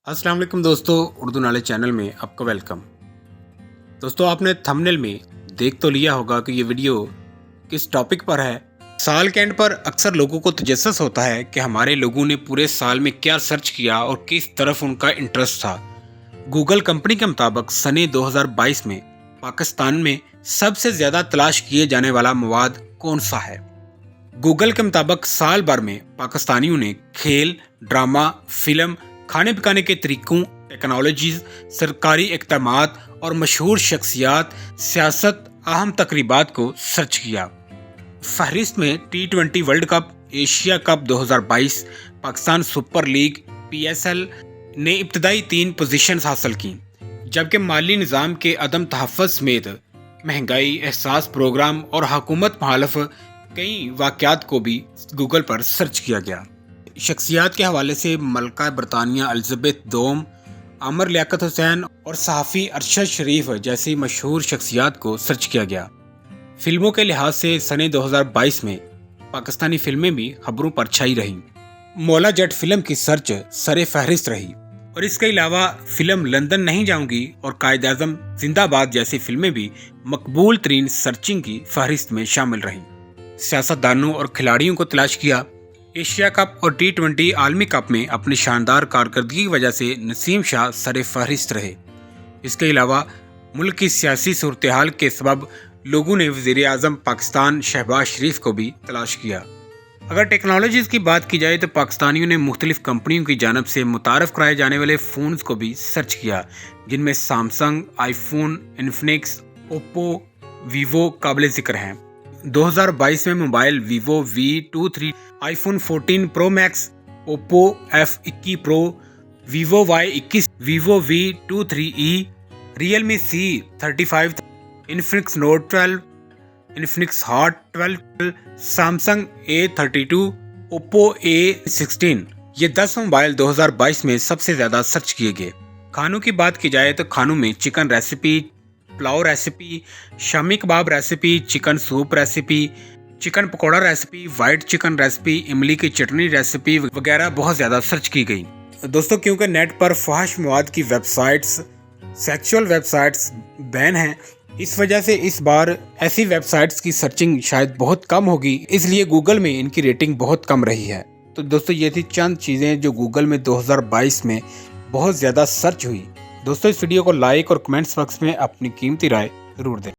अस्सलाम वालेकुम दोस्तों, उर्दू नाले चैनल में आपका वेलकम। दोस्तों, आपने थंबनेल में देख तो लिया होगा कि ये वीडियो किस टॉपिक पर है। साल के एंड पर अक्सर लोगों को तजस्सुस होता है कि हमारे लोगों ने पूरे साल में क्या सर्च किया और किस तरफ उनका इंटरेस्ट था। गूगल कंपनी के मुताबिक सने 2022 में पाकिस्तान में सबसे ज़्यादा तलाश किए जाने वाला मवाद कौन सा है। गूगल के मुताबिक साल भर में पाकिस्तानियों ने खेल, ड्रामा, फिल्म, खाने पकाने के तरीकों, टेक्नोलॉजीज, सरकारी इक़दामात और मशहूर शख्सियात, सियासत, अहम तकरीबात को सर्च किया। फहरिस्त में T20 world cup, Asia cup 2022, Pakistan super league PSL ने इब्तदाई 3 पोजीशंस हासिल की, जबकि माली निज़ाम के अदम तहफ़्फ़ुज़ समेत महंगाई, एहसास प्रोग्राम और हुकूमत मुखालिफ कई वाक़यात को भी गूगल पर सर्च किया गया। शख्सियात के हवाले से मलका बरतानिया एलिज़ाबेथ दोम, आमिर लियाकत हुसैन और सहाफ़ी अरशद शरीफ जैसी मशहूर शख्सियात को सर्च किया गया। फिल्मों के लिहाज से सने 2022 में पाकिस्तानी फिल्में भी खबरों पर छाई रहीं। मौला जट फिल्म की सर्च सरे फहरिस्त रही और इसके अलावा फिल्म लंदन नहीं जाऊंगी और कायद-ए-आज़म जिंदाबाद जैसी फिल्में भी मकबूल तरीन सर्चिंग की फहरिस्त में शामिल रहीं। सियासतदानों और खिलाड़ियों को तलाश किया। एशिया कप और T20 आलमी कप में अपनी शानदार कारकर्दगी की वजह से नसीम शाह सरे फहरिस्त रहे। इसके अलावा मुल्क की सियासी सूरत हाल के सबब लोगों ने वज़ीर आज़म पाकिस्तान शहबाज शरीफ को भी तलाश किया। अगर टेक्नोलॉजीज़ की बात की जाए तो पाकिस्तानियों ने मुख्तलिफ कंपनियों की जानब से मुतारफ़ कराए जाने वाले फ़ोन्स को भी सर्च किया, जिनमें Samsung, iPhone, Infinix, Oppo, Vivo काबिल ज़िक्र हैं। 2022 में mobile Vivo V23, iPhone 14 pro max, Oppo F21 pro, Vivo Y21, Vivo V23e, Realme C35, Infinix note 12, Infinix hot 12, Samsung A32, Oppo A16। ये 10 मोबाइल 2022 में सबसे ज़्यादा सर्च किए गए। खानों की बात की जाए तो खानों में chicken recipe, pulao recipe, shami kebab recipe, chicken soup recipe, chicken pakora recipe, white chicken recipe, इमली की चटनी रेसिपी वगैरह बहुत ज़्यादा सर्च की गई। दोस्तों, क्योंकि नेट पर फहश मवाद की वेबसाइट्स, सेक्सुअल वेबसाइट्स बैन हैं, इस वजह से इस बार ऐसी वेबसाइट्स की सर्चिंग शायद बहुत कम होगी, इसलिए गूगल में इनकी रेटिंग बहुत कम रही है। तो दोस्तों, ये थी चंद चीज़ें जो गूगल में 2022 में बहुत ज़्यादा सर्च हुई। दोस्तों, इस वीडियो को लाइक और कमेंट्स बॉक्स में अपनी कीमती राय ज़रूर दें।